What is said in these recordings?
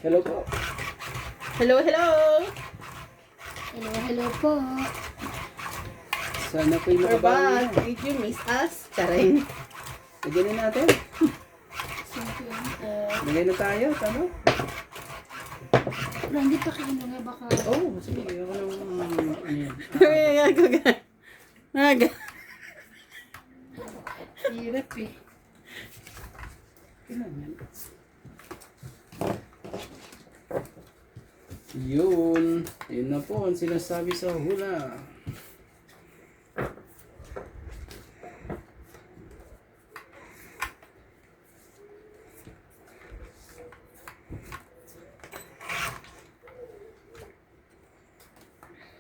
Hello po. Hello, hello! Hello, hello po. Sana po yung We're makabawi back. na. Did you miss us? Charing. Lagyan na natin. Lagay na tayo. Tama? Pero hindi pa kayo nga baka... Oh, sige. Ako lang. Ano yan? Aga. Hirap eh. Kailan yan? Yun. Yun na po ang sinasabi sa hula.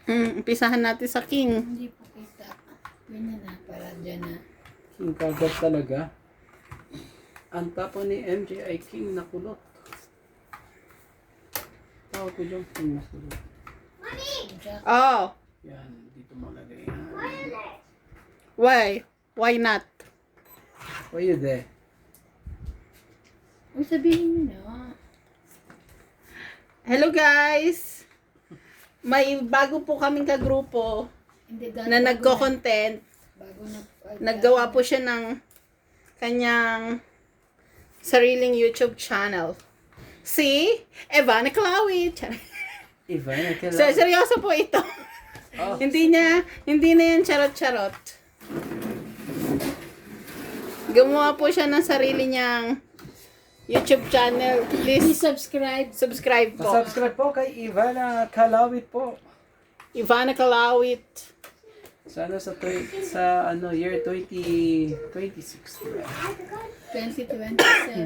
Umpisahan natin sa king. Hindi pa kita. Ganyan na, para dyan na. King kagad talaga. Ang tapo ni MJ ay king na kulot. Tawag ko dyan king na kulot. Jack. Oh, Yan. Dito mo lagay. Yan. why? Why not? Why you there? Uy, sabihin nyo na. Hello guys! May bago po kaming kagrupo Hindi na nagko-content. Bago na. Naggawa po siya ng kanyang sariling YouTube channel. Si Evana Kalawit. Ivan, Seryoso po ito. Oh. Hindi na yan charot-charot. Gumawa po siya ng sarili niyang YouTube channel. Please Please subscribe. subscribe po. Subscribe po kay Ivana Kalawit po. Ivana Kalawit. Sana sa year 2026 2027,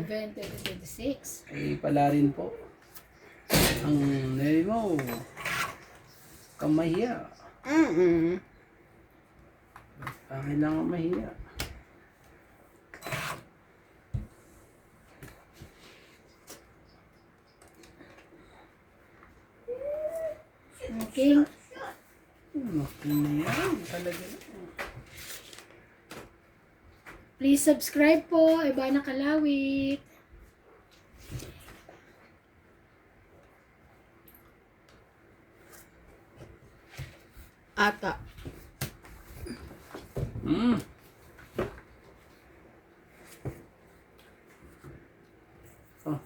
2026. ay pala rin po ang name mo kamahiya. Bakit lang ang mahiya? Okay. Nakin na yan. Talaga. Please subscribe po. Ivana Kalawit. Ata. Mm. Oh.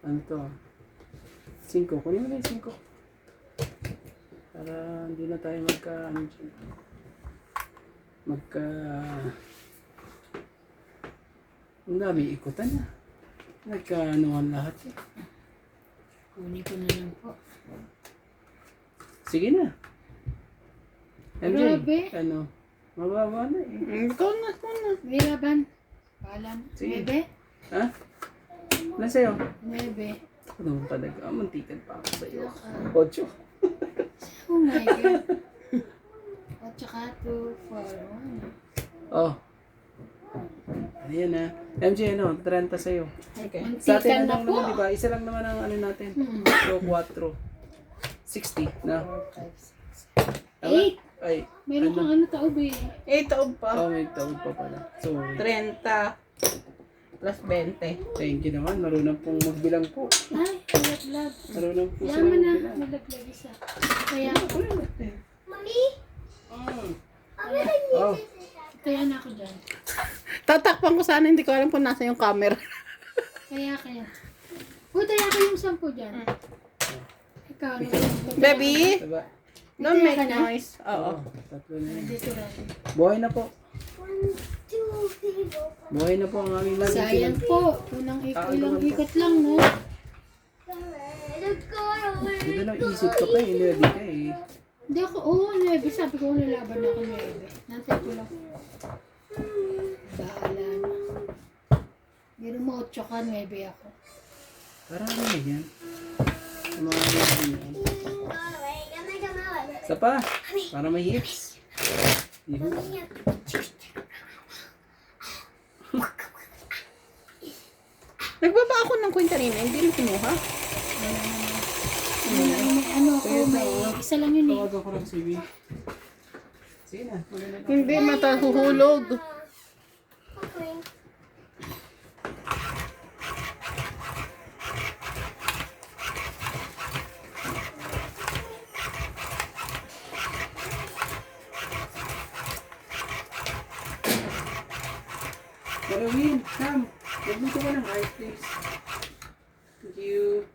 Ano to? 5. Kunin mo na yung 5. Para hindi na tayo ang dami ikutan na. Nagka-anuhan lahat eh. Kunin ko na lang po. Sige na. MJ, Grabe. ano? Mababa na eh. Ikaw na muna. May laban. Paalam. Sige. 9. Ha? Wala sa'yo? 9. Ako naman talaga. Mantikan pa ako sa'yo. 8. Oh my God. At saka 2, 4, 1. Oh. Ayan na. MJ, ano? 30 sa'yo. Okay. Sa atin Mantikan na lang po. naman, di ba? Isa lang naman ang ano natin. So, 4. 60 na. 8. Ay. Meron kang ano taob eh. Taob pa. Oh, may taon pa pala. So, 30 plus 20. thank you naman. Marunong pong magbilang po. Ay, nalaglag. Marunong po sila Yaman na. magbilang. Nalaglag isa. Kaya ako. Oh. Kaya na ako dyan. Tatakpan ko sana, hindi ko alam kung nasa yung camera. Kaya. Uy, taya ko yung 10 dyan. Ikaw. Baby, Diba? don't make Kaya ka na? noise. Oo. Tatlo na yun. Dito lang. Buhay na po. Buhay na po ang aming lagi. Sayang po. Unang ilang ikot lang, no? Hindi na isip ko pa eh. Hindi na di ka eh. Hindi ako, oo, 9. Sabi ko, nalaban ako 9. Nantay ko lang. Bahala na. Hindi mo 8 ka, 9 ako. Parang ano na yan? Ang mga ano yan. Isa pa. Para may hips. Yun. Nagbaba ako ng coin kanina, hindi mo kinuha. Ano ako, may isa lang yun eh. Tawagan ko lang si V. Sige na. Hindi, matahuhulog. Halloween, come. Magluto ka ng ice, please. Thank you.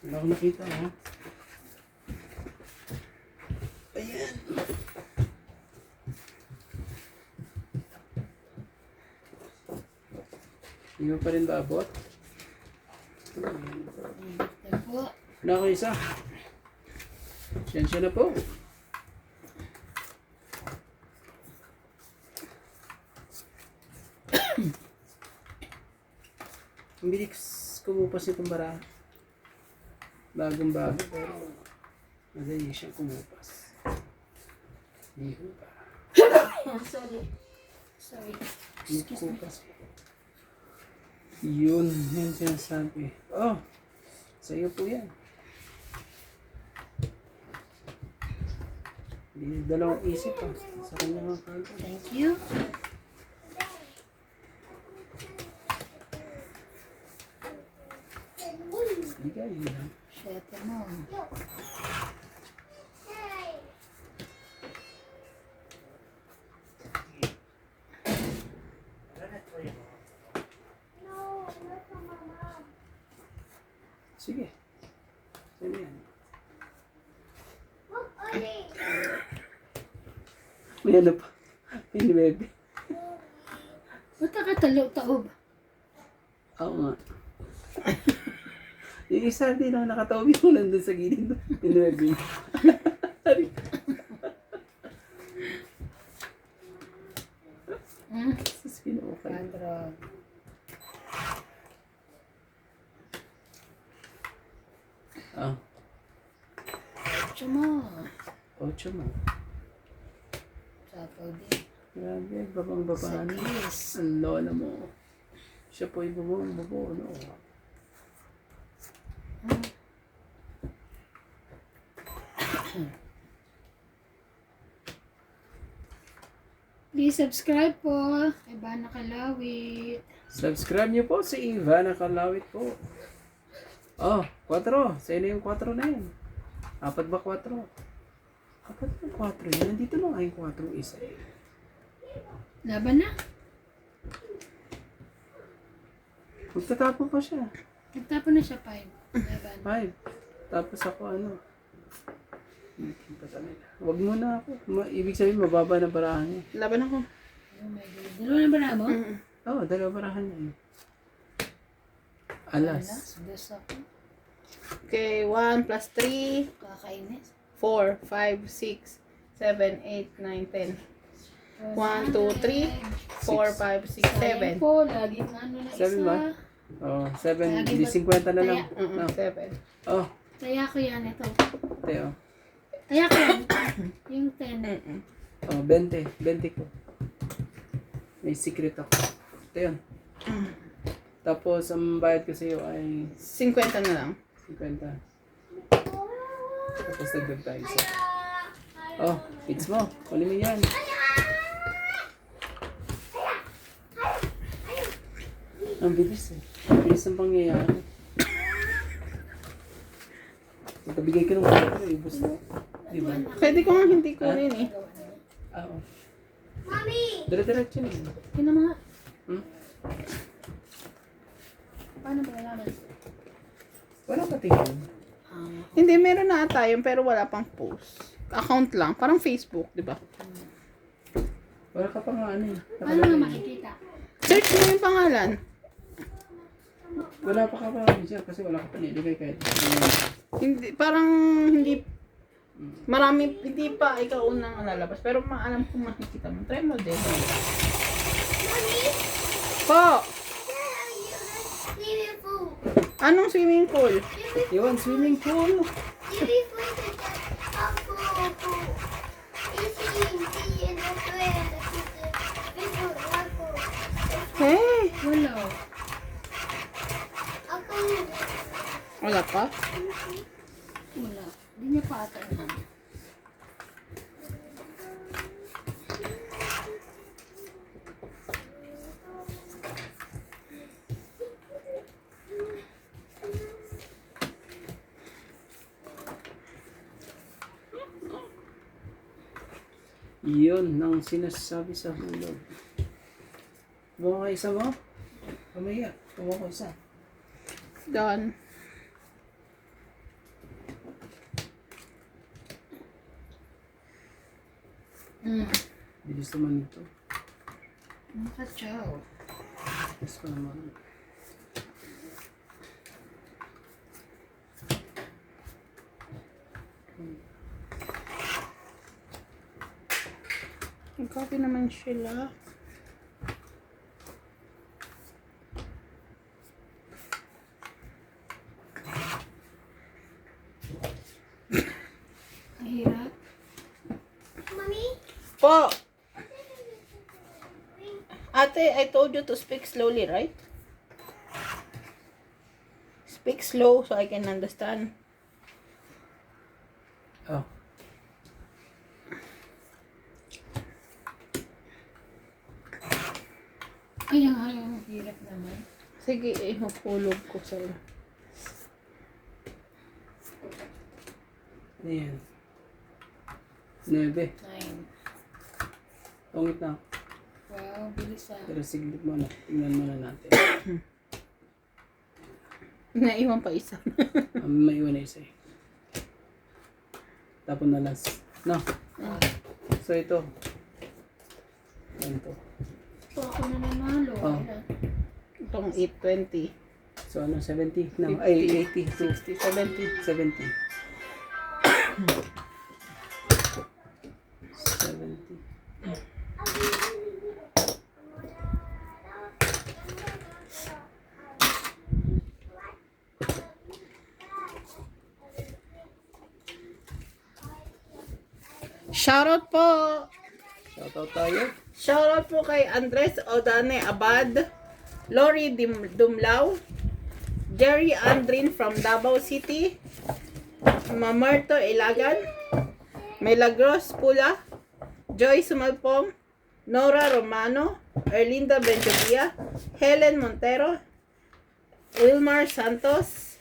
Wala akong nakita, ha? Ayan. Hindi mo pa rin ba abot? Ito po. Wala ako isa. Siyensya na po. Ang bilis kumupas itong bara. Bagong bago pero madali siyang kumupas. Hindi ko pa. Sorry. Sorry. Kumupas. Yun sinasabi. Oh, sa iyo po yan. Hindi dalawang isip pa. Sa kanya mga kanto. Thank you. Bigay yun. Siyete mo. Sige. Sino yan? May ano pa? May bebe. Ba't nakatalo-taob? Oo nga. Yung isa din ako nakataob yung nandun sa gilid. Pinuwebe. Sus, kinuukay. Sandro. Ah, Ocho mo. 8 mo. Sapo din. Grabe, babang babahan. Yes. Ang lola mo. Siya po yung bubong, no? Please subscribe po. Ivana Kalawit. Subscribe niyo po si Ivana Kalawit po. Oh, 4. Sa inyo yung 4 na yan. 4 ba 4? 4 ba 4 yan? Nandito na nga yung 4 isa. Laban na. Magtatapon pa siya. Nagtapon na siya 5. Laban. 5. Tapos ako ano. Wag mo na ako. Ibig sabihin mababa na barahan niya. Laban ako. Oh my God. Dalawa na ba na mo? Oo, 2 barahan niya. Alas. Dos ako. Okay, 1 plus 3, Kakainis. 4, 5, 6, 7, 8, 9, 10. 1, 2, 3, 4, 5, 6, 7. Po, lagi na ano na 7 ba? isa. Oh, 7. Lagi Di ba- 50 na lang. Kaya- No. 7. Oh, Taya ko yan ito. Teo. Taya ko yan. Yung 10. Oh, 20. 20 ko. May secret ako. Ito yun. Tapos, ang bayad ko sa'yo ay 50 na lang. 50. Tapos nagdag tayo isa. Oh, hits mo. Huli mo yan. Ang bilis eh. Ang bilis ng pangyayari. Pagkabigay ko ng mga ibus na. Di ba? Pwede ko nga hindi kunin eh. Oo. Dire-diretso na yun. Yun na mga. Hmm? Paano ba nalaman? Wala pa tingin. Hindi, meron na ata yun pero wala pang post. Account lang. Parang Facebook, di ba? Wala ka pa nga ano eh. Paano nga makikita? Search mo yung pangalan. Wala pa ka pa siya kasi wala ka pa nilagay kahit. Hindi, parang hindi marami, hindi pa ikaw unang lalabas. Pero maalam kung makikita mo. Try mo din. Po! Anong swimming pool? You want swimming pool? Hey! Wala. Wala pa? Wala. Hindi niya pa ata yun. Yun ang sinasabi sa hulog. Buka ka isa mo? Kamaya. Buka ko isa. Done. Bilis naman ito. Makachaw. Bilis pa naman. Nag-copy naman sila. Mahirap. Po! Ate, I told you to speak slowly, right? Speak slow so I can understand. Oh. Kaya nga yung hirap naman. Sige, ihulog ko sa'yo. Ano yan? 9. 9. Tungit na. Wow, bilis ah. Pero siglit muna. Tingnan muna natin. Naiwan pa isa. May iwan na isa eh. Tapon na last. No. So ito. Yan to. So ako na nanalo. Oh. Wala. Itong 820. So ano, 70? No, ay 80. 60, 70. 70. 70. Shoutout po! Shoutout tayo. Shoutout po kay Andres Odane Abad, Lori Dumlao, Jerry Andrin from Davao City, Mamerto Ilagan, Milagros Pula, Joy Sumalpong, Nora Romano, Erlinda Benjovia, Helen Montero, Wilmar Santos,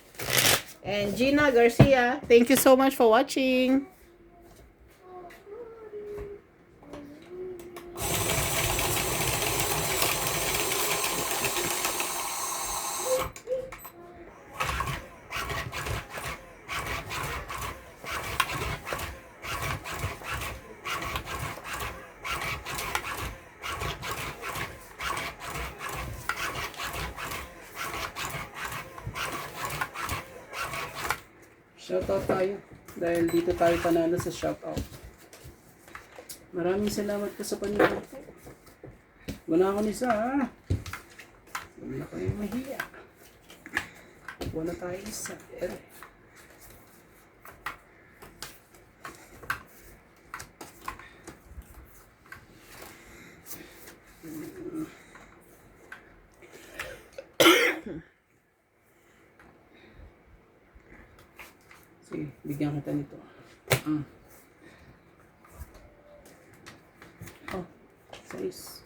and Gina Garcia. Thank you so much for watching. Shoutout tayo. Dahil dito tayo panalo sa shoutout. Maraming salamat po sa panonood po. Wala ako nisa ha. Wala kayong mahiya. Wala tayo isa. Sige, bigyan kita nito. Oh, size.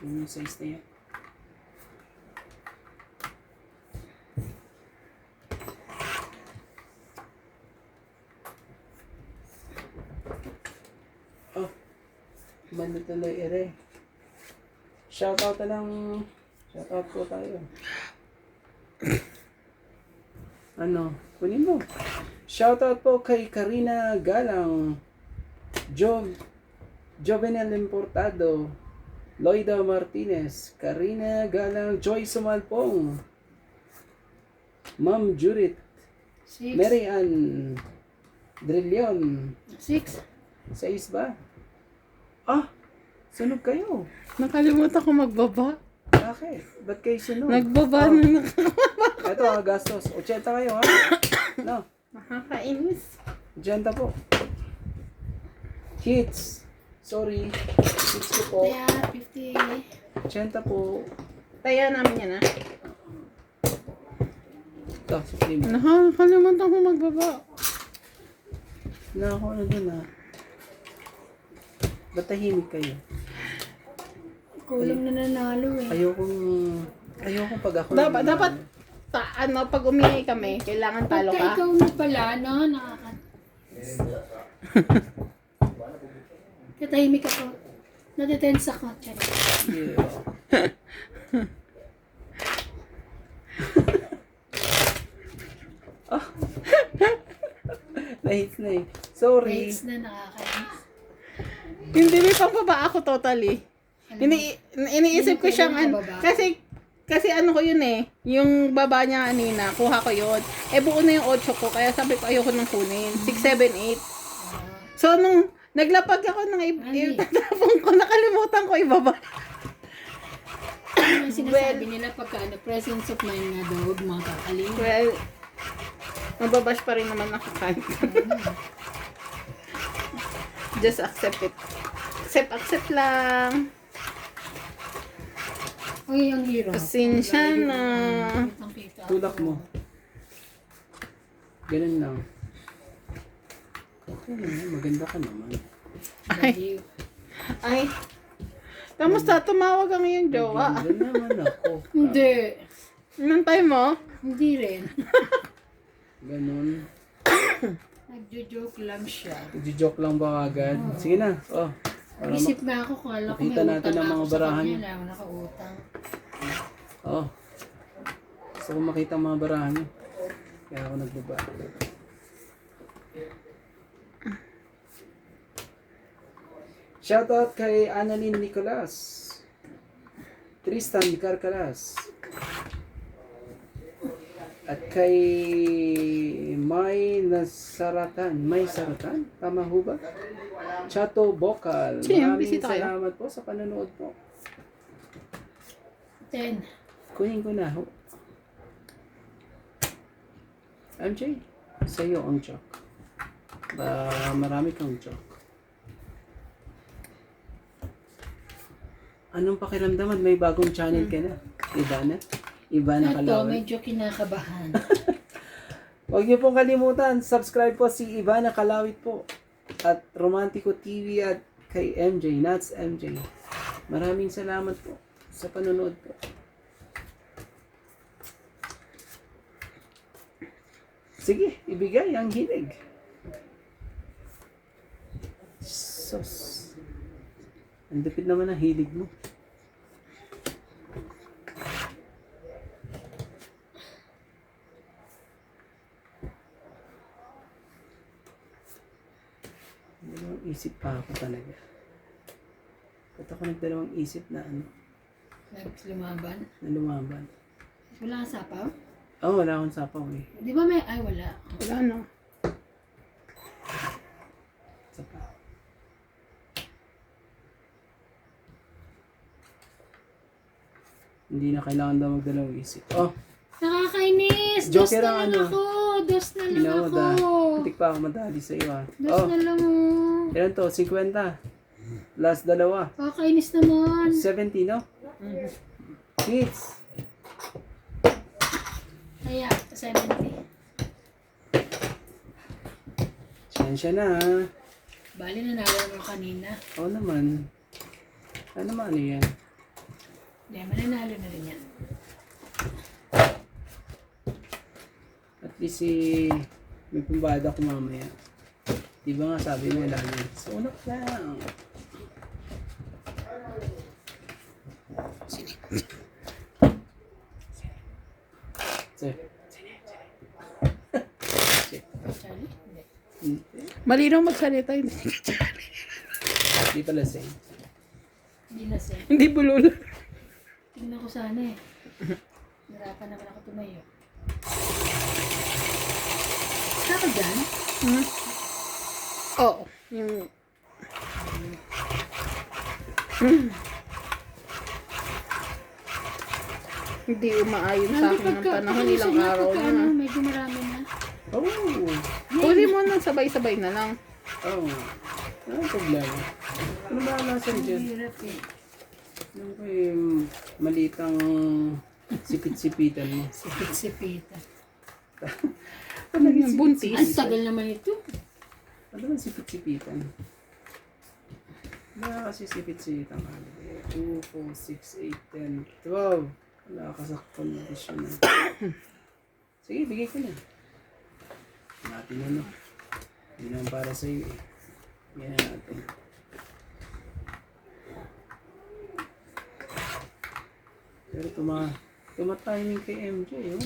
Yung size na yan. Oh, banda tuloy ere. Shoutout na lang. Shoutout po tayo. Ano, kunin mo. Shoutout po kay Karina Galang, Jovenel Importado, Loida Martinez, Karina Galang, Joy Sumalpong, Ma'am Judith, 6. Mary Ann Drillion. 6. 6 ba? Ah, sunog kayo. Nakalimutan ko magbaba. Bakit? Ba't kayo sunog? Nagbaba na Ito gastos. 80 kayo ha? No. Nakakainis. 80 po. Kids. Sorry. Kids ko po. Kaya 50. 80 po. Taya namin yan, ha? Ito, supreme. Nakakalimutan ko magbaba. Na ako na dun ha. Ba't tahimik kayo? Ikaw lang na nanalo eh. Ayokong pag ako Dapat, pag umingi kami, kailangan talo Pagka ka. ikaw na pala, no? Katahimik ako. Nadetense ako. Charing. Yeah. Ah. Nahits na eh. Sorry. Dates na nakakainis. Hindi, may pambaba ako totally. Iniisip ko siyang kasi ano ko yun eh, yung baba niya kanina, kuha ko yun. Eh buo na yung 8 ko, kaya sabi ko ayoko nang kunin. 6, 7, 8. So nung naglapag ako ng itatapon ko, nakalimutan ko ibaba. Ano ang sinasabi nila pagka presence of mind nga daw, huwag mga kakaling. Well, mababash pa rin naman ako kahit. Just accept it. Accept lang. Uy, ang hirap. Pasensya na. Tulak mo. Ganun lang. Okay naman, maganda ka naman. Ay. Kamusta? Tumawag ang iyong jowa. Maganda naman ako. Hindi. Inantay mo? Hindi rin. Ganun. Nagjo-joke lang siya. Nagjo-joke lang ba agad? Sige na. Oh. Para Isip na ako, kala ko may makita natin utang ang mga ako sa barahan kanya. niya. Wala ako nakautang. Oh. Gusto ko makita ang mga barahan niya. Kaya ako nagbaba. Shoutout kay Annalyn Nicolas. Tristan Carcalas. At kay May Saratan. Tama ho ba? Chato Bokal. Sige, Maraming bisita kayo. salamat po sa panonood po. 10. Kunin ko na ho. MJ, sa'yo ang joke. Marami kang joke. Anong pakiramdaman? May bagong channel ka na. Iba na? Iba na Ito, Kalawit. medyo kinakabahan. Huwag niyo pong kalimutan, subscribe po si Ivana Kalawit po. At Romantico TV at kay MJ, Nats MJ. Maraming salamat po sa panonood po. Sige, ibigay ang hilig. Sus. Ang dapit naman ang hilig mo. Dalawang isip pa ako talaga. Ba't ako nagdalawang isip na Naglumaban. na lumaban? Wala kang sapaw? Oh, wala akong sapaw eh. Di ba may, ay wala. Wala na. Sapaw. Hindi na kailangan daw magdalawang isip. Oh, Nakakainis! Dos Joker na ang lang ano. ako! Dos na lang ginawa ako! da. Hindi pa ako madali sa iyo ah. Dos Oh, na lang oh. ilan to? 50. Last dalawa. Nakakainis naman. 70, no? Hits. Kaya, 70. Sensya na ha. Bali, nanalo mo kanina. Oo naman. Ano naman ano yan? Hindi, mananalo na rin yan. At least may pambada ko mamaya. Di ba nga sabi mo lagi? Sunod lang. Sir. Charlie? Hindi. Hindi. Malinaw magsalita yun. Hindi pala same. Hindi na siya. Hindi bulol. Tingnan ko sana eh. Narapan naman ako tumayo. Saka dyan? Oo. Yung... Hindi umaayon sa akin ng panahon. Ilang araw na. Ano, medyo marami na. Oh! Huli mo nang sabay-sabay na lang. Oo. Anong problema? Ano ba nasa Ang dyan? hirap eh. Ano ba yung malitang sipit-sipitan mo? Sipit-sipita. Ano yung buntis? Ang tagal naman ito. Ano ba sipit-sipitan? Wala kasi sipit-sipitan. 2, 4, 6, 8, 10, 12. Wala ka sa kondisyon na. Sige, bigay ko na. Natin ano. Hindi naman para sa iyo eh. Bigyan na natin. Pero tumatiming kay MJ, oh.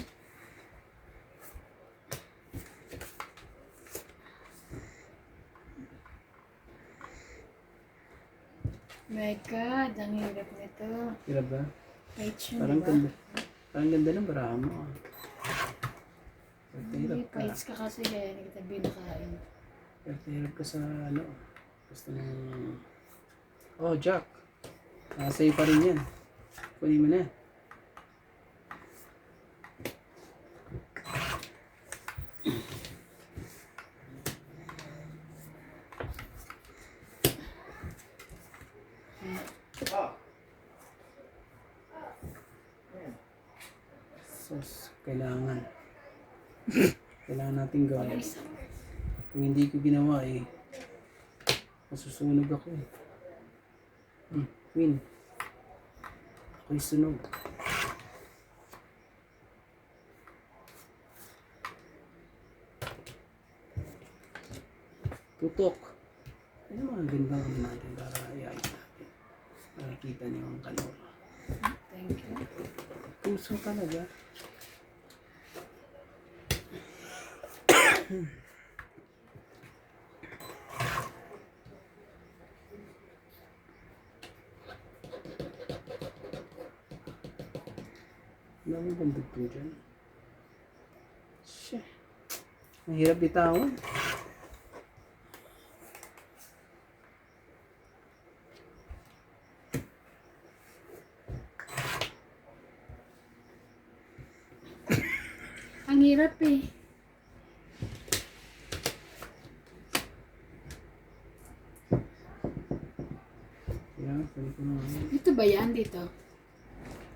My God, ang hirap nito. Hirap ba? Kahit yun, Parang diba? ganda. Parang ganda ng bara mo, ah. Hindi, Hirap ka. fights ka kasi kaya hindi kita binakain. Hirap ka sa ano. Gusto mo... Oh, Jack. Sa'yo pa rin yan. Kunin mo na. Sus, kailangan. Kailangan natin gawin. Kung hindi ko ginawa eh, masusunog ako eh. Queen. Ako'y sunog. Tutok. Ano mga gandang ano natin para ayayin natin. Para kita niyo ang kalor. Thank you. Puso talaga. Ano ang bandog po dyan? Shit. Ang hirap bitawan. Ang hirap eh. Kaya, pwede ko na nga. Dito ba yan? Dito?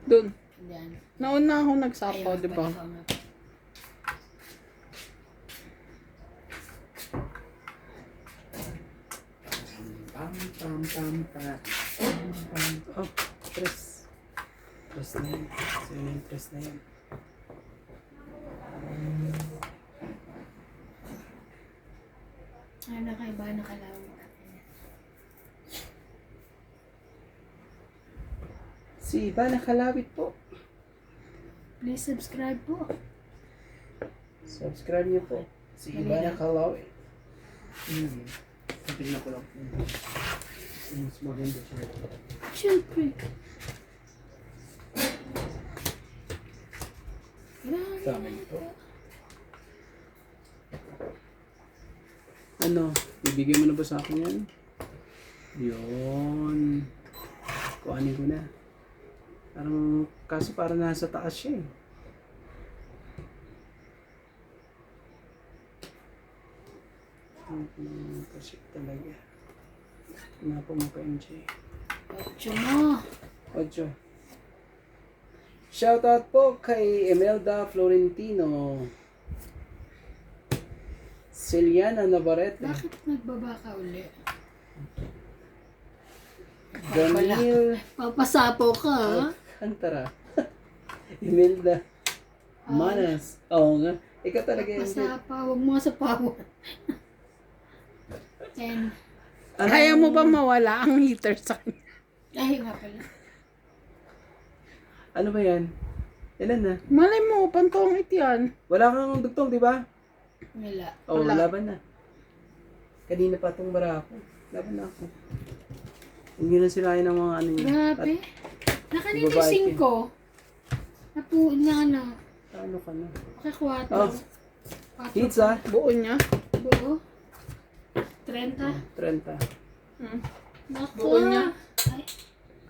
Doon. Yan. Nauna ako nagsapaw, Ayun, di ba? pwede ko nga. Oh, press. Press na yan. So, yun yung press na yan. Ano kay ba nakalawin natin? Si Iba nakalawit po. Please subscribe po. Subscribe niyo po. Si Iba nakalawit. Tingnan ko lang. Mas maganda siya. Siyempre. Sa amin ito. Ano? Ibigay mo na ba sa akin yan? Yun. Kuhanin ko na. Parang, kaso parang nasa taas siya eh. Kasi talaga. Pinapa mo pa MJ. Ocho mo. Ocho. Shoutout po kay Emelda Florentino. Celiana Navarrete. Bakit nagbaba ka uli? Daniel Papasapo ka, ha? Antara. Imelda Manas. Oo nga. Ikaw talaga yun. Papasapa. Huwag mo sapawan. 10. Kaya mo ba mawala ang heater sa kanya? Ay, nga pala. Ano ba yan? Ilan na? Malay mo, pantongit yan. Wala kang dugtong, di ba? Wala. Oo, Wala. laban na. Kanina pa itong bara ako. Laban na ako. Hindi na sila ng mga ano yun. Grabe. Nakanito Babae 5. Napu, na ano. Ano ka na? Okay, 4. Oh. Hits ah. Buo niya. Buo. 30. 30. Hmm. Naku. Buo niya. Ay,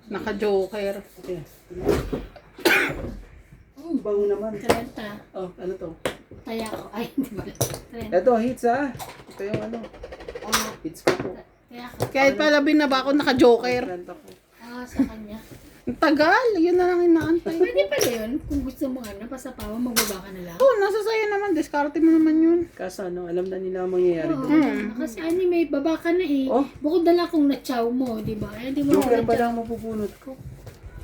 Naka-joker. Okay. Oh, bango naman. 30. Oh, ano to? Kaya ako. Ay, hindi ba? 30. Ito, hits ah. Ito yung ano. Oh, Hits ko po. kaya ako. Kahit pala binaba ko naka-joker. 30 ko. Sa kanya. Ang tagal. Yun na lang inaantay. Pwede pala yun. Kung gusto mo pasapawan, magbaba ka na lang. Oo, nasa sayo naman. Diskarte mo naman yun. Kaso ano, alam na nila ang mangyayari Oo, doon. kasi may baba ka na eh. Oh. Bukod na lang kung na-chow mo, di ba? Eh, di mo Joker na pa lang mapupunot ko.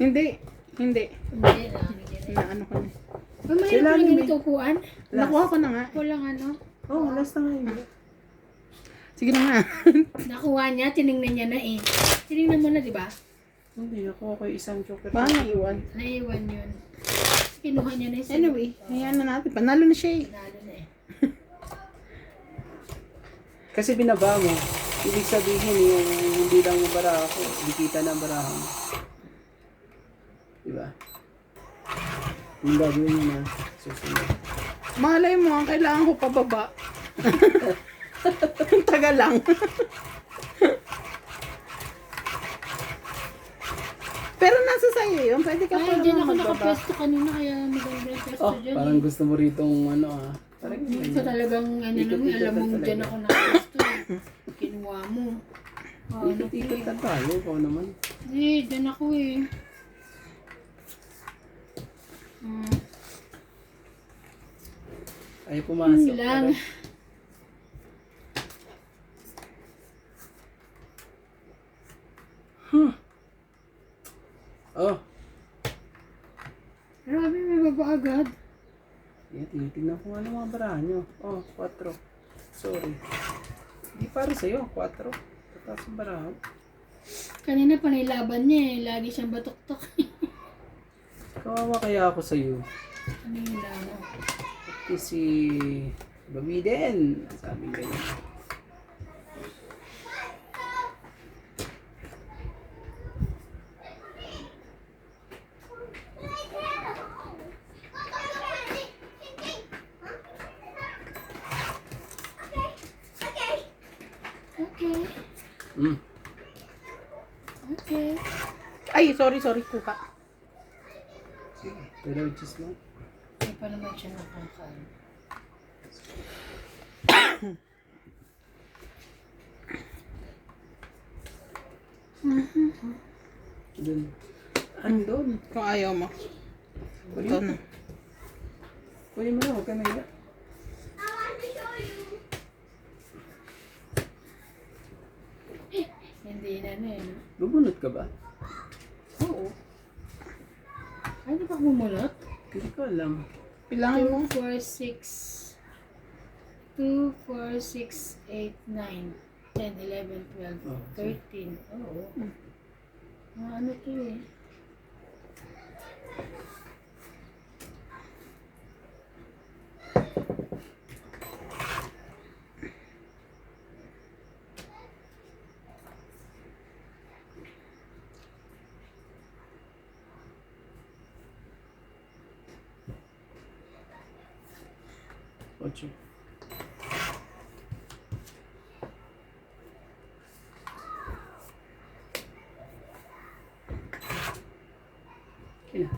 Hindi. Hindi. Hindi lang. Na ano ko na. Mayroon Sila pa rin ni ganito upuan. Nakuha ko na nga. Walang ano. Oh, last na nga yun. Sige na nga. Nakuha niya, tinignan niya na eh. Tinignan mo na, di ba? Hindi, nakuha ko yung isang joker. Baka naiwan. Naiwan yun. Kinuha niya na yung Anyway, hayaan na natin. Panalo na siya eh. Panalo na eh. Kasi binaba mo. Ibig sabihin yung hindi lang yung baraha ko. Hindi kita na ang baraha mo. Diba? Yung gagawin mo na susunod. Malay mo, ang kailangan ko pababa. Taga lang. Pero nasa sa'yo yun. Pwede ka pa Ay, dyan ako naman magbaba. nakapwesto kanina kaya maganda yung pwesto Oh, dyan. parang gusto mo ritong ano ah. Parang Ito ganyan. talagang ano Ikot-ikot naman, alam mo talaga. dyan ako nakapwesto. Kinuha mo. Oh, ano Ikot-ikot ka tayo. Ikaw naman. Eh, dyan ako eh. Ay pumasok. Yun lang. Parang- Oh, Grabe, may baba agad. yan, tinitignan ko nga ng mga baraha nyo. Oh, 4. Sorry. Hindi para sa'yo, 4. Tataas ang baraha. Kanina panay laban niya eh. Lagi siyang batok-tok. Kawawa kaya ako sa'yo. Ano yung lang? Pati si Babi din. Sabi ganyan. Okay. Hmm. Okay. Ay, sorry, kuha. Sige, pero just lang. Hindi pa naman siya nakakain. Doon. Andun. Kung ayaw mo. Ito na. Kunin mo na, huwag ka nahiya. Hindi na na eh. Bubunot ka ba? Oo. Ay, di pa bumulot? Hindi ko alam. Bilangin mo. 2, 4, 6. 2, 4, 6, 8, 9, 10, 11, 12, Oh, 13. Oo. Ano to eh? Ocho. Kina.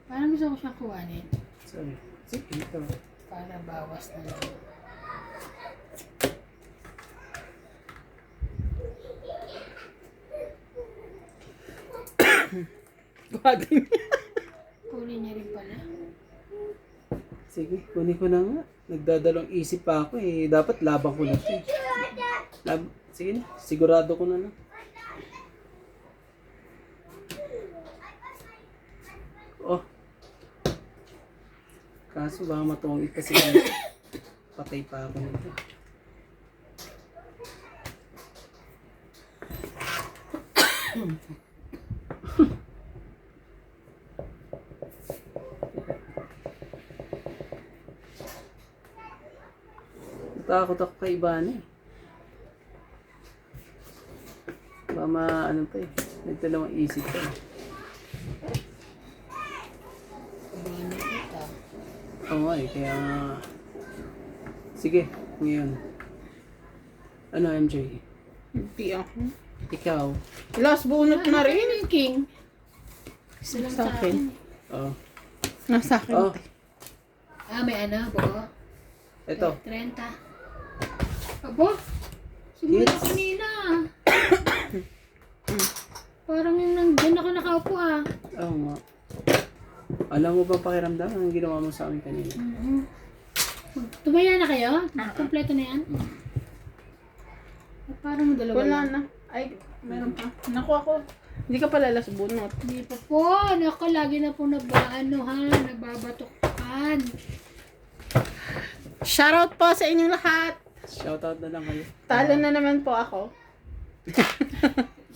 Parang gusto ko siyang kuhanin. Sorry. Sige, ito. Para bawas na lang. Kuha din. Kunin niya rin pala. Sige, kunin ko na nga. Nagdadalong isip pa ako eh. Dapat laban ko na ito eh. Sige na, sigurado ko na lang. Oh. Kaso baka matungit kasi patay pa ako nito. Takot ako kay Ivana eh. Baka ano pa eh. Nagdalawang isip pa eh. Kuhanin kita. Oo nga eh, kaya... Sige, ngayon. Ano, MJ? Hindi ako. Ikaw? Last bunot na Ano rin. yung king? Isa lang Sa sa akin. akin. Oh. Nasa akin. Oh. te. Ah, may ano, bo? Ito. 30. Abo? Simula Yes. kanina. Parang yung nandyan ako nakaupo ah. Oo nga. Alam mo ba pakiramdam ang ginawa mo sa amin kanina? Tumaya na kayo? Kompleto na yan? Parang dalawa Wala lang. na. Ay, meron pa. Naku ako. Hindi ka pala last bunot. Hindi pa po. Naku, lagi na po nababatukan. Shoutout po sa inyong lahat. Shoutout na lang kayo. Talo na naman po ako.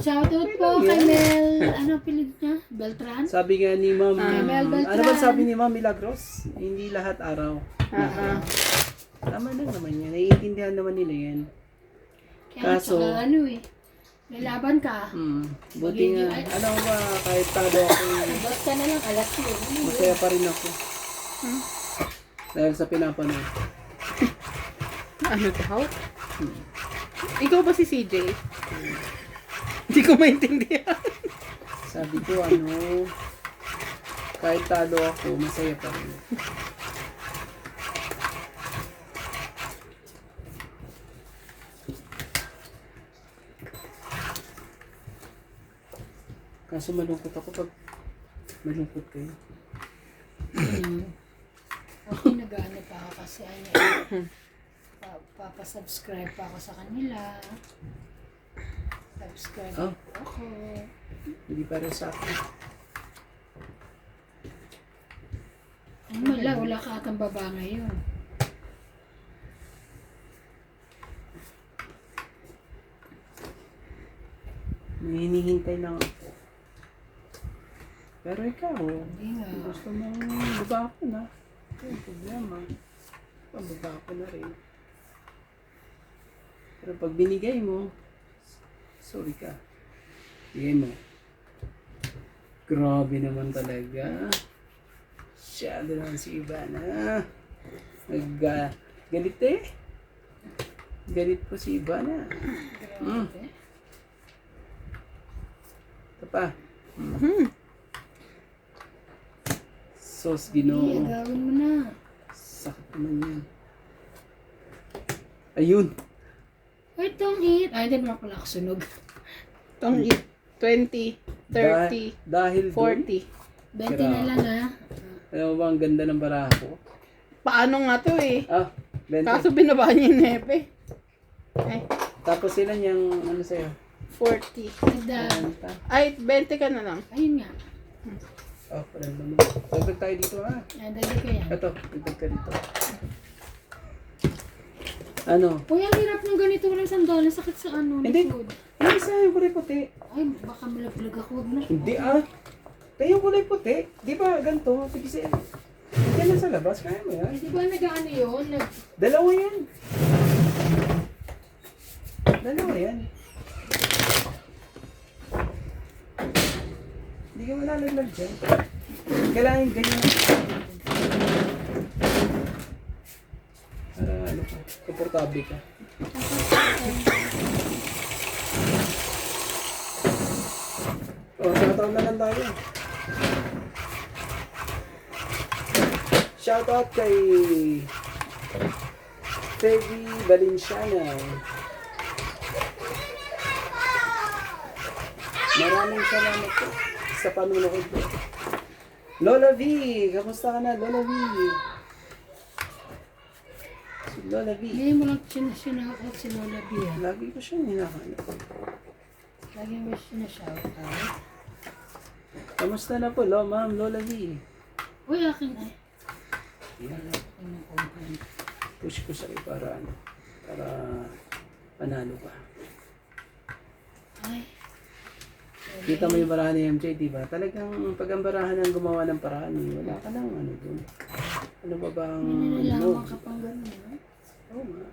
Shoutout po kay Mel, ano pilig niya? Beltran? Sabi nga ni Ma'am, Mel Beltran. ano ba sabi ni Ma'am Milagros? Hindi lahat araw. Tama lang naman yan. Naiintindihan naman nila yan. Kaya Kaso- tsaka ano eh. Lalaban ka. Buti nga. Alam mo ba, kahit talo ako, Bas ka na lang, alas yun. masaya pa rin ako. Dahil sa pinapanood. Ano daw? Ikaw ba si CJ? Hindi ko maintindihan. Sabi ko, kahit talo ako, masaya pa rin. Kaso malungkot ako pag malungkot kayo. Okay, nag-ano pa ako kasi ano, papasubscribe pa ako sa kanila. Subscribe Oh. po ako. Hindi para sa akin. Wala ka atang baba ngayon. May hinihintay lang ako. Pero ikaw, Hindi nga. gusto mong baba ko na. Yung problema. Pababa ko na rin. Pero pag binigay mo, sorry ka. Bigay mo. Grabe naman talaga. Masyado naman si Ivana. Galit eh. Galit po si Ivana. Grabe. Ito pa. Sos Hindi, Ginoo. agawin mo na. Sakit naman yan. Ayun. Ay, don't eat. Ay, hindi mo pala ako sunog. Itong 20, 30, Dahil doon, 40. 20 na lang ha. alam mo ba ang ganda ng baraha ko? Paano nga to eh? Ah, 20. Kaso binaba niya yung nepe. Ay, Tapos sila niyang, ano sa'yo? 40. Nagda. Ay, 20 ka na lang. Ayun nga. Oh, wala naman. Dagdag tayo dito ah. Dali ko yan. Ito, dagdag ka dito. Ano? Uy, ang hirap ng ganito. Walang sandal. Sakit sa ano. Hindi. Likod. Ano isa yung kulay puti? Ay, baka malaglag ako. Huwag na. Hindi ah. Tayo yung kulay puti. Di ba ganito? Sige siya. Hindi na sa labas. Kaya mo yan. Ay, di ba nag-ano yun? Dalawa yan. Dalawa yan. Hindi ka malalaglag dyan. Kailangan ganyan. Para ano ka, komportable ka. Oh, shoutout na lang tayo. Shoutout kay Peggy Valenciana. Maraming salamat po sa panunood po. Lola V, kamusta ka na, Lola V? Si Lola V. Hindi mo lang sinakot si Lola B. Lagi ko siyang hinahanap. Lagi mo sinashout-out. Kamusta na po, Ma'am Lola V? Uy, akin ay. Yan. Push ko sa'yo para panalo ka. Ay. Kita mo yung barahan ni MJ, di ba? Talagang pag ang barahan ang gumawa ng paraan, wala ka nang ano dun. Ano ba bang Nilalaman ka pang gano'n. No? Oo nga.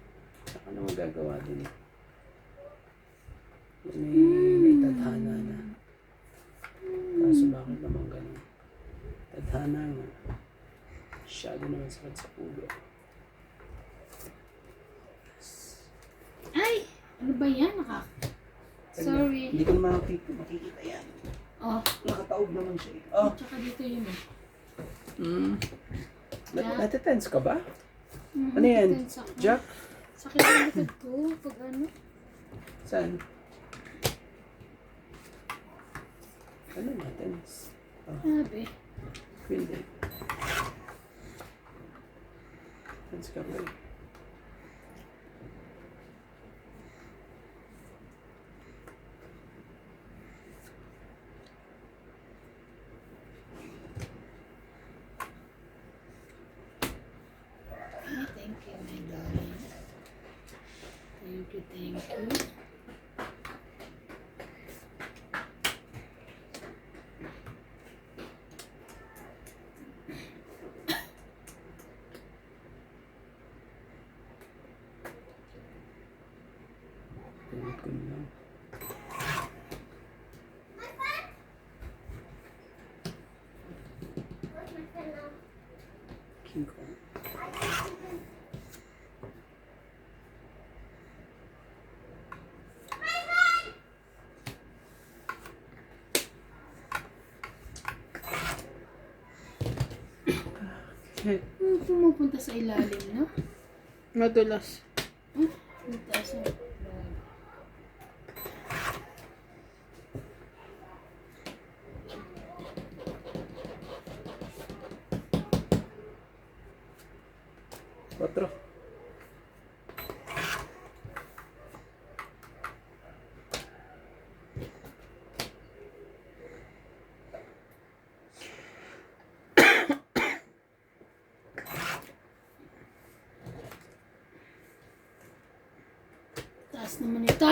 Saka na magagawa din. May tadhana na. Kaso bakit naman ganun? Tadhana nga. Masyado naman sakit sa ulo. Ay! ba yan? Sorry. Hindi ko na makikita yan. Oh, Nakataob naman siya. Oh, tsaka dito yun eh. natitense ka ba? Ano yan? Tense ako. Jack? Sakit ang likod ko pag ano. Saan? Ano natense? Oh, Sabi. hindi. Tense ka ba eh? Thank you, my darling. Thank you, thank you. Tulad ko na lang. King Kong. Okay. Pumupunta sa ilalim, no? Madulas. Mataas ang loob. Otro. Taas naman ito.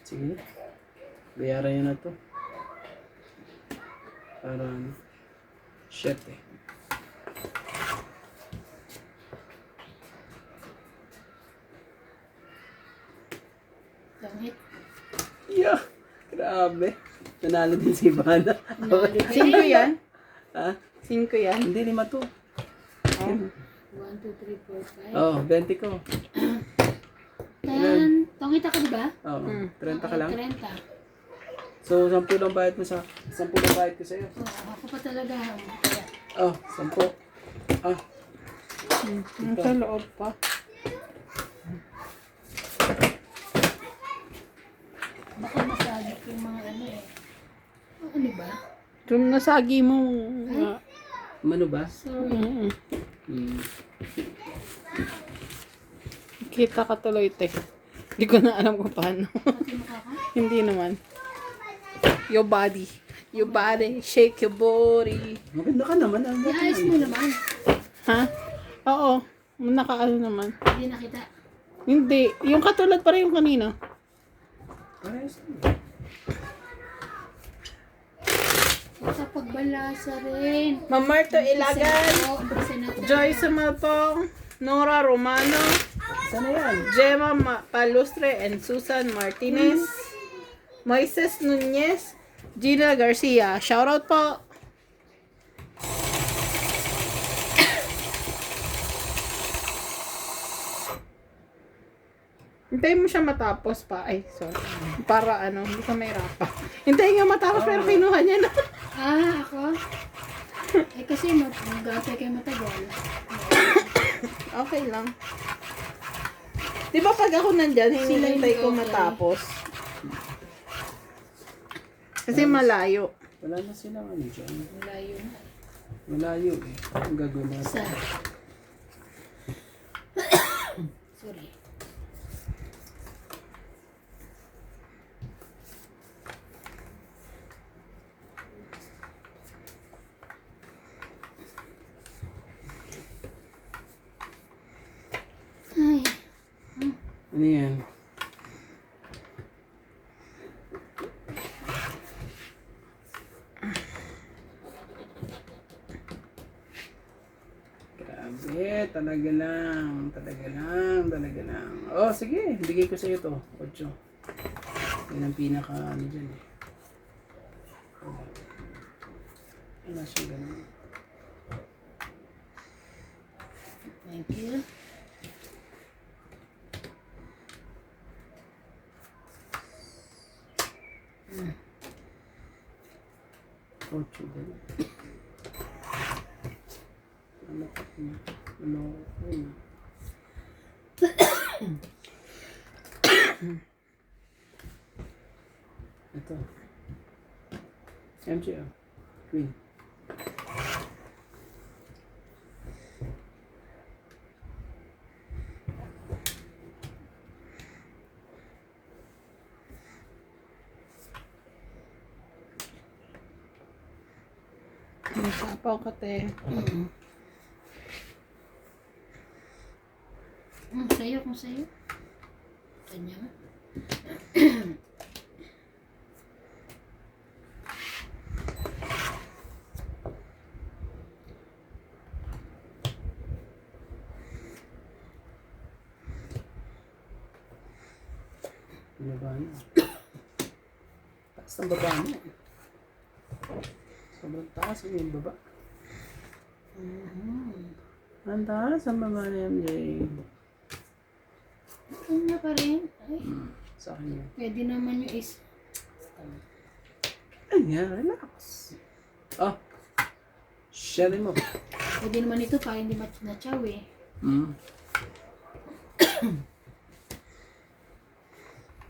Sige. Bayaran nyo na to. Para ano. Shit eh. Langit. Yeah. Grabe. Nanalo din si Ivana. Cinco yan? Ha? 5 yan? Hindi, 5 to. 1, 2, 3, 4, 5. Oh, 20 ko. 10. Tongita ka diba? Oo, 30 ka lang. 30. So, 10 lang bayad mo sa... 10 lang bayad ko sa'yo. Oh, ako pa talaga. Kaya, Oh, 10. Ah, Nasa loob pa. baka masagip yung mga ano eh. Ano ba? Yung nasagi mo. ano ba? Sorry. Hmm. Kita ka tuloy, te. Hindi ko na alam kung paano. Pati mukha ka? Hindi naman. Your body. Your body. Shake your body. Maganda ka naman. Iayos mo naman. Ha? Oo. Nakaano naman. Hindi nakita. Hindi. Yung katulad pa rin yung kanina. Parehas. Sa pagbalasa rin. Ma'am Marto Ilagan. Joy Sumalpong. Nora Romano. Sana yan? Gemma Palustre and Susan Martinez. Moises Nunez. Gina Garcia. Shoutout po. Hintayin mo siya matapos pa. Ay, sorry. Para ano, hindi ka mahirapan. Hintayin nga matapos pero kinuha niya na. Ah, ako? Eh kasi mag-atay kayo matagal. Okay lang. Di ba pag ako nandyan, hinihintay ko okay. matapos. Kasi malayo. Wala na silang ano dyan. Malayo na. Malayo eh. Ang gagawin natin. Isa. Sorry. Ay. Ano yan? Grabe, talaga lang. Talaga lang. Oh, sige. Bigay ko sa iyo to. 8. Yan ang pinaka ano dyan eh. Wala siyang ganun. Thank you. Ocho din. Ano ko? Ano ko? Ito. MJ, Queen. Nasapaw ka, te. Sa'yo, kung sa'yo. Kanya. Baba niya. Taas ng baba niya. Sobrang taas yung baba. Ang taas ang baba ni MJ. Ano na pa rin? Ay, Sa akin yun. pwede naman yung is... Ayan, relax. Oh. Share mo. Pwede naman ito para hindi na-chow eh. Mm.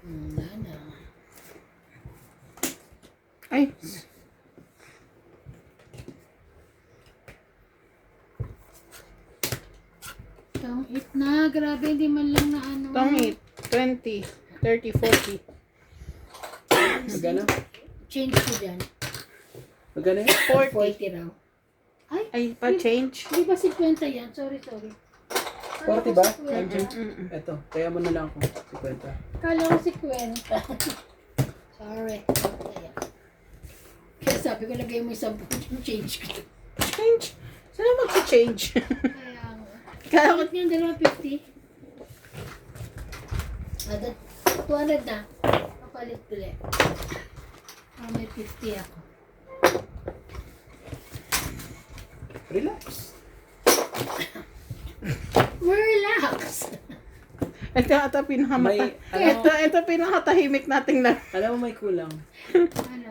Wala na. Ay, Tong it na. Grabe, hindi man lang na ano. tong 8, 20, 30, 40. Magkano? Change ko dyan. Magkano yun? 40 raw. Ay, Ay, pa-change. di ba 50 yan? Sorry. 40 ba? 50. MJ? Eto, kaya mo na lang ako. 50. Kala ko 50. Sorry. Ayan. Kaya sabi ko, lagay mo yung 10 change ko. Change. Saan mag-change? Kaya nga. Kaya ko, Bakit nga dalawa 50? 200 na. Kapalit ulit. May 50 ako. Relax. Relax! ito pinakamata. May, Ito pinakatahimik nating lang. alam mo may kulang. Ano?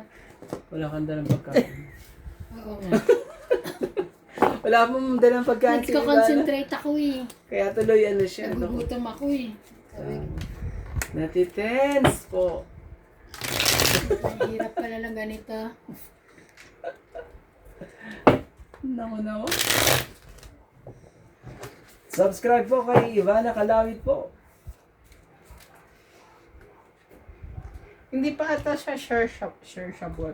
Wala kang dalang pagkain. Oo nga. Wala mong dalang pagkain si Ivana. Nagko-concentrate ako eh. Kaya tuloy ano siya. Ano, Nagugutom ako eh. Sabi ko, natitense po. mahirap pala lang ganito. Nako. Subscribe po kay Ivana Kalawit po. Hindi pa ata siya searchable.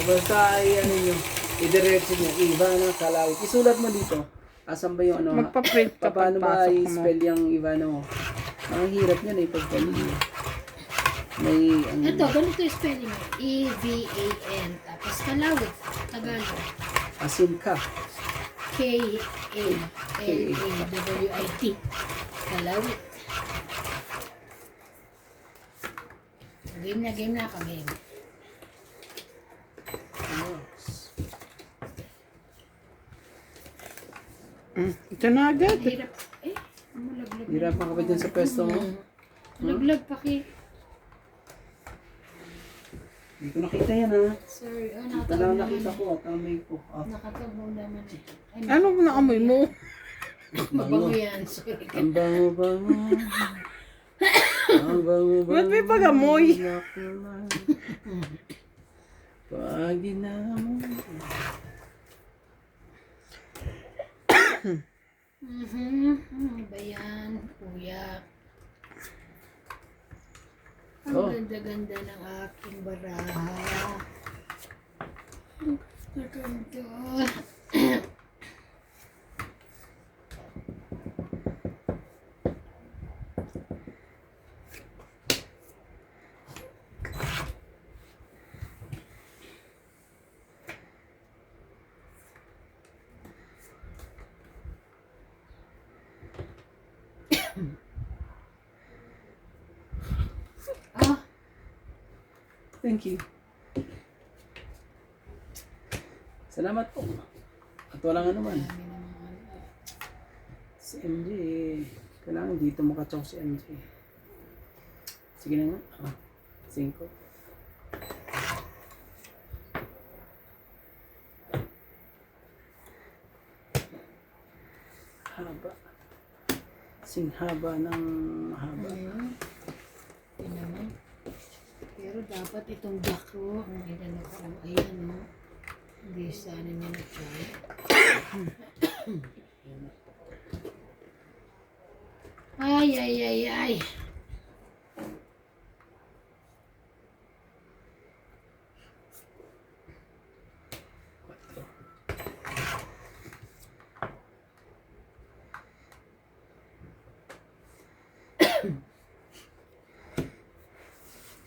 Basta ay ano nyo, i-diretso nyo, Ivana Kalawit. Isulat mo dito. Asan ba yung ano? Magpa-print ka Paano ba pagpasok mo. i-spell yung Ivana mo? Ang hirap niya na ipagpali. May ano. Ito, ganito yung spelling mo. E-V-A-N. Tapos Kalawit. Tagalog. Asin ka. K-A-L-A-W-I-T. Kalawit. Game na ako, game. Ito na agad. Hirap. Eh, malaglag. Hirapan ka ba dyan sa pwesto mo? Laglag pa ki. Hindi ko nakita yan ha. Sorry. Oh, Ito nakataog lang naman. nakita ko. Kamay ko. Ah, Nakataog naman eh. Ay, Ano mo na amoy mo? mabango yan. Sorry. ang bango-bango. Ang bango-bango. Ba't may pag-amoy? Pag ginamo. Ano ba yan, kuya? Ang Oh. ganda-ganda ng aking baraha. Ang ganda. Ah, Thank you. Salamat po. At walang ano man. Dami naman ano. Si MJ, kailangan dito makachok si MJ. Sige na nga. 5. Haba. Sing haba ng haba. Ayun. Yun naman. Pero dapat itong black row, ang ginano ko, ayan o. Hindi sana niya na-try. Ay, ay, ay, ay.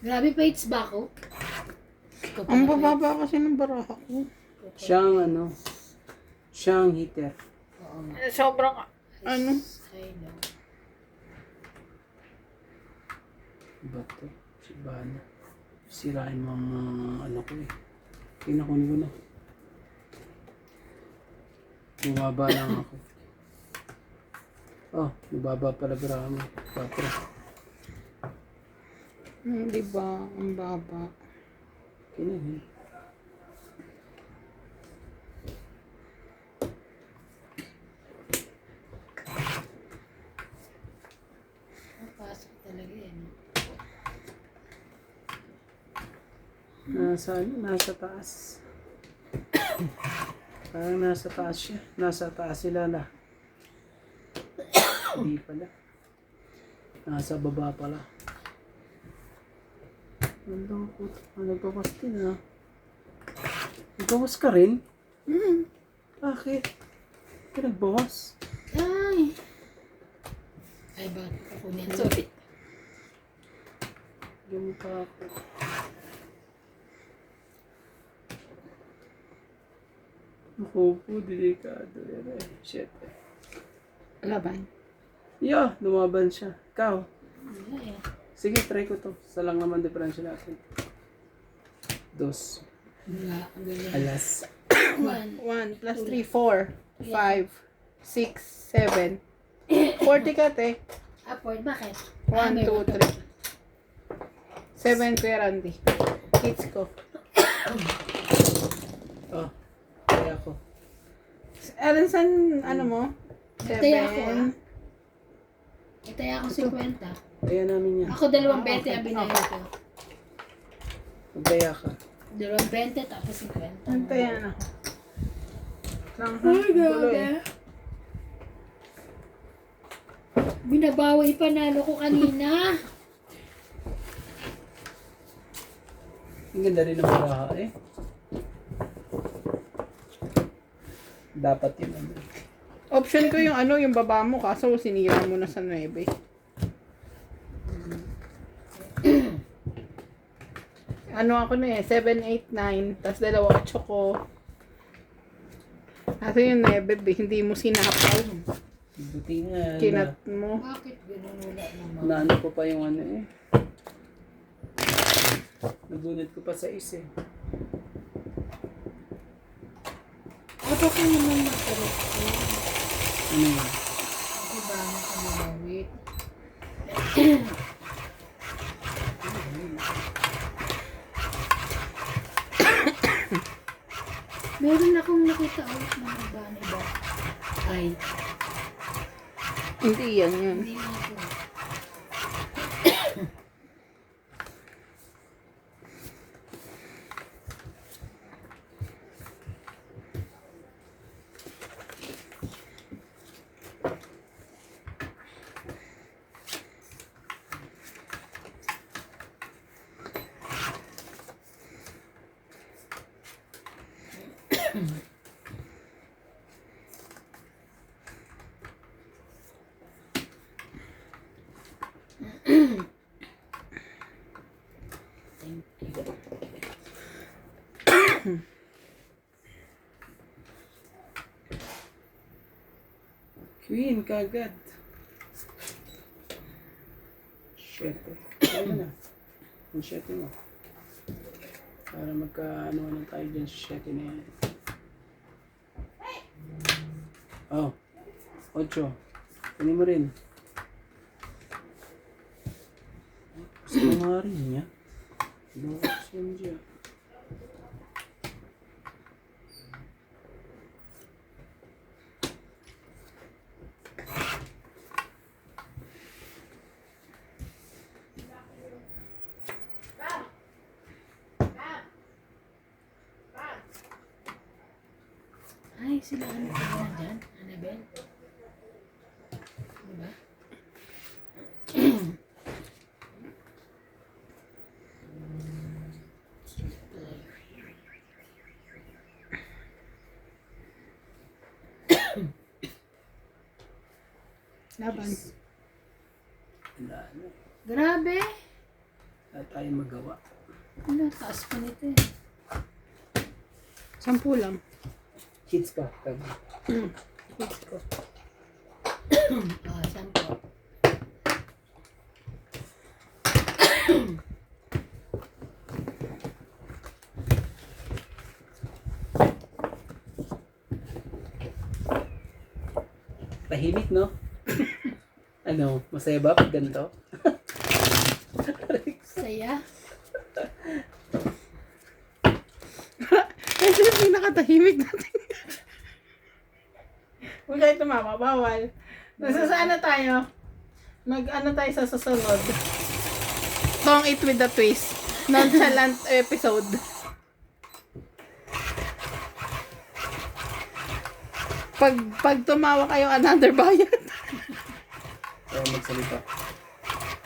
Grabe pa it's back oh. Ikaw pa Ang na, bababa kasi ng baraha ko. Siyang ano, siyang heater. Oo nga. Sobrang, ano, I know. Bato, si Bana. Sirain mo ang ano ko eh. Kinakunin ko na. Bumaba lang ako. Oh, bumaba pala baraha mo. 4. di ba, ang baba. Kinahin. Napasok talaga yan. Nasa taas. Parang nasa taas siya. Nasa taas si Lala. Hindi pala. Nasa baba pala. Ang puto. Nagbawas din ha. Nagbawas ka rin? Bakit? Ka nagbawas? Ay! Ay, bakit ako niyan? Sorry. Yung pa ako. Ako po, delikado. Yan eh. Shit. Laban. Yeah, lumaban siya. Ikaw. Wala eh. Sige, try ko to. Sa lang naman differential natin. 2. Wala. Ang ganyan. Alas. 1. 1 plus 3, 4, 5, 6, 7. 40 ka, te. Upward, bakit? 1, 2, 3. 7, Kuya Randy. Hits ko. Oh, kaya ko. Alan, saan, ano mo? Itaya ako 7. Itaya ako 50. Kaya namin yan. Ako 2.20 ang binayad ko. Magkaya ka. 2.20 tapos 50. Antayan ako. Lang, ha? Ay, Gulo eh. grabe. Binabawi panalo ko kanina. Ang ganda rin ng baraha eh. Dapat yun. Ano. Option ko yung ano, yung baba mo, kaso sinira mo na sa 9. Ano ako na eh, 7, 8, 9, tapos 2 ko. Kaso yung 9, hindi mo sinapaw. Buti nga. Kinat mo. Bakit ganun wala naman? Naano ko pa yung ano eh. Nagunit ko pa sa is eh. Ako ko naman magkaroon ko. Ano yun? Diba na kami mawit? Meron akong nakita ulit ng iba. Ay, Hindi yan yun. hindi na ito. Queen kagad. Shit. Ano na? Ang shit mo. Para magka ano na tayo dyan sa shit na yan. Oh, 8. Kunin mo rin. Gusto nga rin niya. Bukas yan dyan. Ay, sila ano pa ba dyan? Annabelle? Diba? Laban. Wala na. Grabe! Wala tayo magawa. Ano, taas pa nito eh. 10 lang. Hits ka. Tabi. Hits ko. Ah, 10. Tahimik, no? Ano, masaya ba pag ganito? Saya. Ito yung pinakatahimik natin. Huwag kayo tumama, bawal. Nasa ano tayo? Mag-ano tayo sa susunod? Don't eat with the twist. Nonchalant episode. Pag tumawa kayo, another bayad. Kaya magsalita.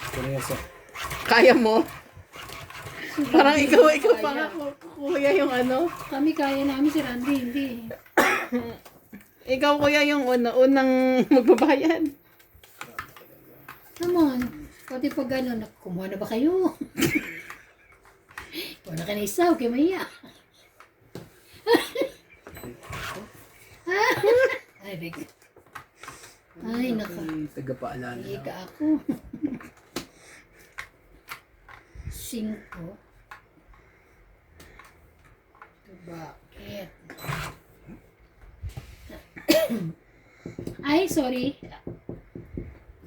Seryoso. Kaya mo? Parang ikaw pa nga, kuya yung ano. Kami kaya namin si Randy, hindi. Ikaw kuya yung unang magbabayad. Come on. Pati pag gano'n, kumuha na ba kayo? Kung na ka na isa, okay maya. Ay, big. Ay, naka. Ay, tagapaalala lang. Ika ako. 5. Bakit? Ay, sorry.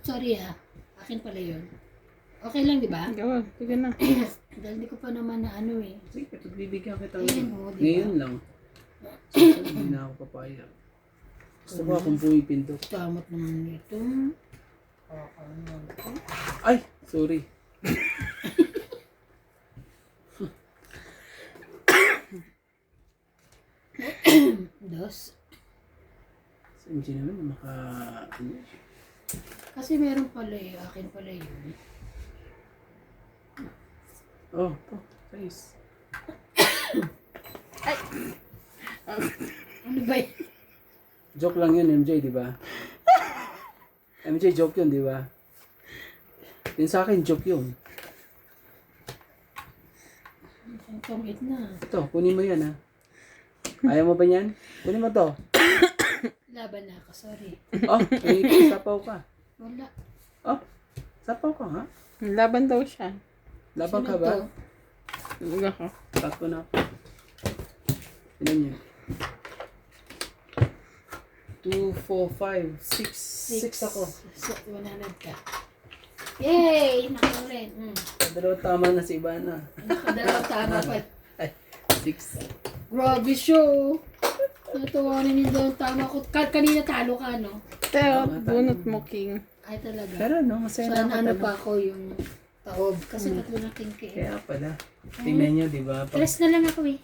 Sorry ha. Akin pala yun. Okay lang, di ba? Gawa, sige na. Dahil hindi ko pa naman na ano eh. Sige, pagbibigyan kita Ayan, ngayon. oh, diba? Ngayon lang. So, hindi na ako papaya. Gusto ko akong pumipindot. Tamot naman nito. Ano ito? Ay! Sorry. Dos. Si MJ naman maka... Ano? Kasi meron pala eh. Akin pala yun. Oh, to. Nice. Ano ba yun? Joke lang yun, MJ, di ba? MJ, joke yun, di ba? Yun sa akin, joke yun. Ang pangit na. Ito, kunin mo yan, ha? Ayaw mo ba yan? Kunin mo to. Laban na ako, sorry. Oh, may sapaw ka. Wala. Oh, sapaw ka, ha? Laban daw siya. Labang ka Sino ba? to? Huwag ako. Tatlo na ako. Ilan yun? 2, 4, 5, 6. 6 ako. 100 ka. Yay! Nakaw rin. Dalawa tama na si Ivana. Nakadalaw tama pa. Ay, 6. Grabe show. Natuwa na niyo doon. Tama ko. Kanina talo ka, no? Teo, bunot mo, King. Ay talaga. Pero no, masaya na Sana ako. ano pa ako yung taob. Kasi tatlo na tingki. Kaya pala. Tingnan nyo, di ba? Pag, Tres na lang ako eh.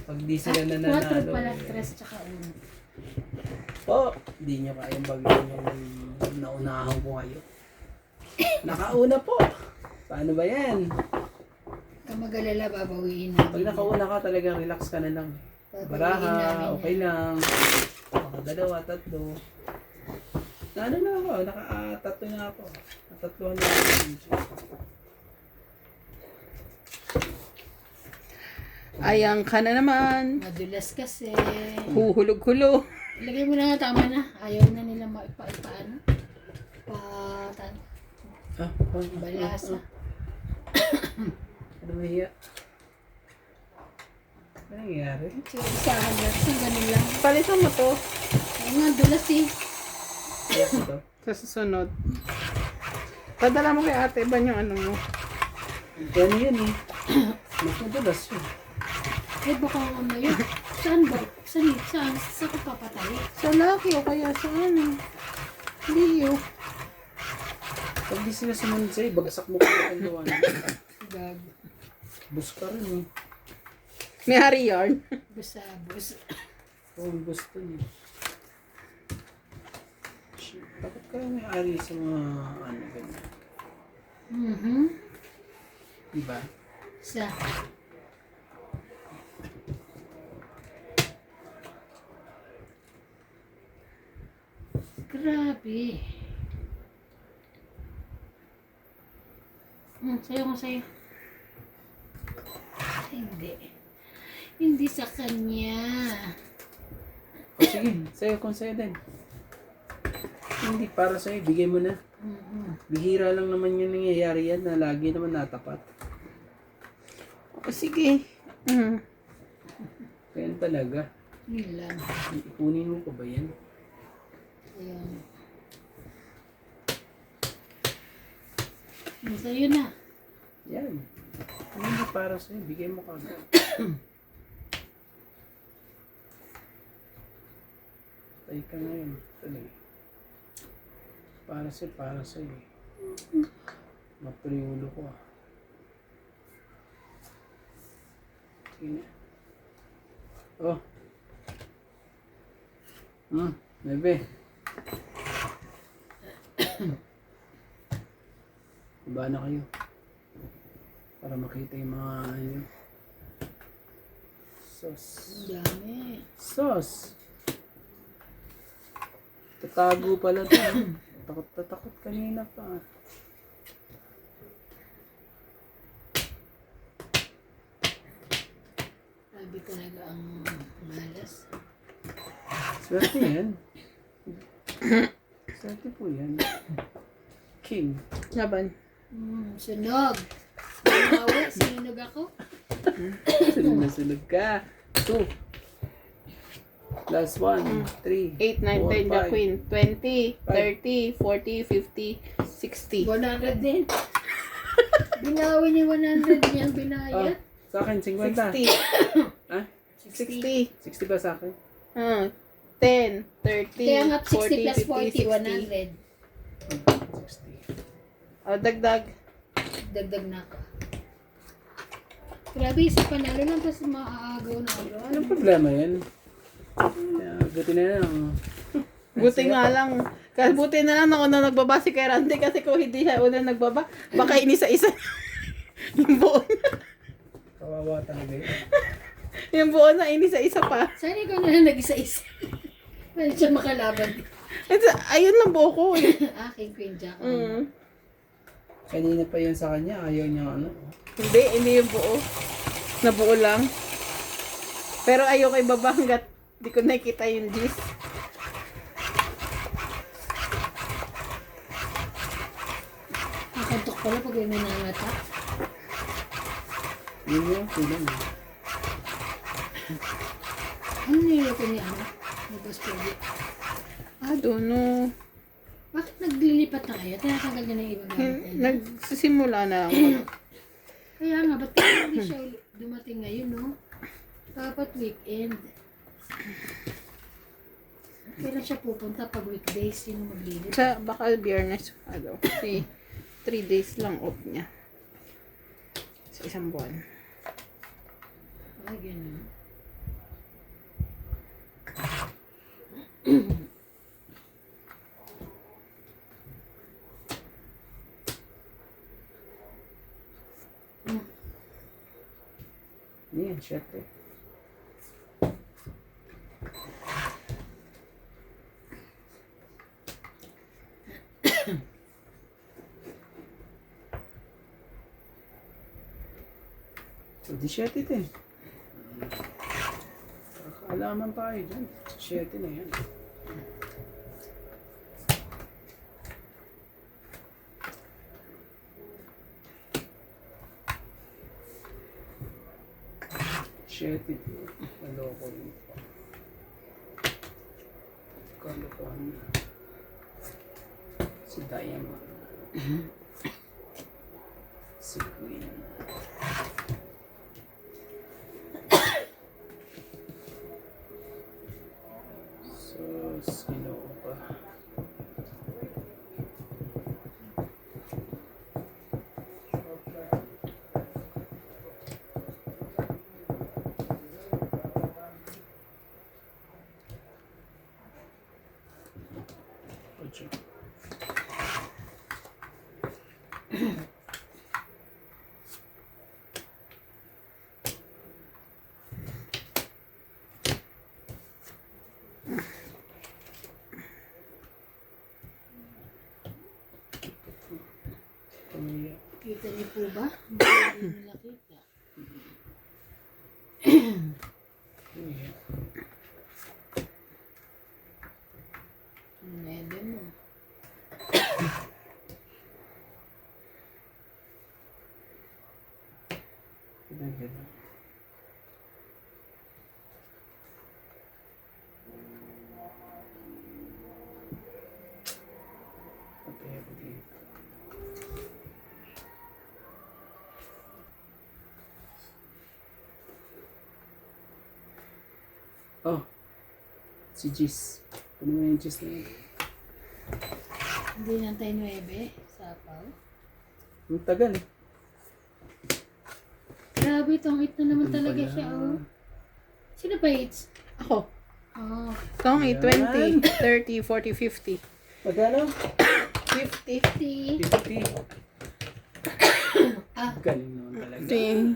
pag di sila Ah, nananalo. 4 pala. eh. Tres tsaka 1. Oh, di nyo kayang bagyan yung naunahan ko kayo. Nakauna po. Paano ba yan? Kung mag-alala, babawiin Pag namin. nakauna ka talaga, relax ka na lang. Babawiin Baraha, namin okay yan. lang. Dalawa, tatlo. Ano na ako, naka-tatlo na ako. Natatlo na ako. Ayang ka na naman. Madulas kasi. Huhulog-hulog. Ilagay mo na nga, tama na. Ayaw na nila maipa-ano. Ah, Balasa. Ano mahiya? Ano nangyayari? So, isahan lang. So, ganun lang. Palitan mo to. Ay nga, dulas eh. Ito. Sa susunod. Padala mo kay ate ba yung ano mo? Yan yan eh. Mas madalas yun. Eh, baka mamaya. Saan ba? Saan ko papatay? Sa laki o kaya sa ano? Leo. Pag di sila sumunod sa'yo, bagasak mo ka ang gawa na. Gag. Bus ka rin eh. May hari yarn. Busabos. Oo, gusto niya. Shit, bakit kaya may ari sa mga ano ganyan? Mhm. Diba? Sa. Grabe. Sayo ko sa'yo. Hindi. Hindi sa kanya. O sige, sa'yo kung sa'yo din. Hindi para sa'yo, bigay mo na. Bihira lang naman yung nangyayari yan na lagi naman natapat. O sige. Mm. Kaya talaga. Yun lang. Ipunin mo pa ba yan? Ayan. Sa'yo na. Yan. Hindi para sa'yo, bigay mo kagad. Tay ka ngayon. Talaga. Para sa'yo. Mapriulo ko ah. Sige na. Oh. Bebe. Iba na kayo. Para makita yung mga ano. Sauce. Ang dami. Sauce. Tatago pala to. Takot kanina pa. Grabe talaga ang malas. Swerte yan. Swerte po yan. King. Laban. Sunog. Sumawa, sinunog ako. Sunod ka. 2. Plus 1. 3. 8, 9, 10, the queen. 20, 30, 40, 50, 60. 100 din. Binawi niya 100 niya ang Oh, binayad. sa akin, 50. 60. Ha? 60. 60 ba sa akin? 10, 30, Kaya nga 60 40, plus 50, 40, 100. 60. Dagdag. Dagdag na ka. Grabe, isa panalo lang tapos maaagaw na agaw. Anong problema yan? Buti na lang. Buti nga lang. Kasi buti na lang ako na nagbaba si kay Randy kasi kung hindi siya una nagbaba, baka inisa-isa yung buo na. Kawawa talaga yun. Yung buo na inisa-isa pa. Sana ikaw na lang nag-isa-isa. Pwede siya makalaban. Ayun lang buo ko eh. Aking Queen Jack. Kanina pa yun sa kanya, ayaw niya ano. Hindi yung buo. Nabuo lang. Pero ayoko ibaba hanggat di ko nakita yung gis. Nakantok pala pag may nanangata. Yun yung kulang. Ano niluto niya ano? Nabas pwede. I don't know. Bakit naglilipat na kayo? Tinatanggal niya na yung ibang gamit niya. Nagsisimula na lang. Kaya nga, ba't kaya hindi siya dumating ngayon, no? Dapat weekend. Kailan siya pupunta pag weekdays yung maglilip? Sa baka Biyernes. Kasi 3 days lang off niya. Sa isang buwan. Ay, ganun. Yan, syempre. So, di 7 din. Kakalaman tayo dyan. 7 na yan. Shit, maloko rin. Kalokohan na. Si Diamond. Si Queen. So, sino pa? Ocho. Pamilya. Kita niyo po ba? Hindi nila kita. Pamilya. Ang nebe mo. Ganda. Patay ako dito. Oh, si Jis. Ano mo yung Jis na yun? Hindi nantay 9. Sapaw. Ang tagal eh. Grabe, tongit na naman Ito talaga pala. siya, oh. Sino pa hits? Ako. Oh, Tong Yan. 20, 30, 40, 50. Magkano? 50. 50. 50. Ah, Galing naman talaga. 50.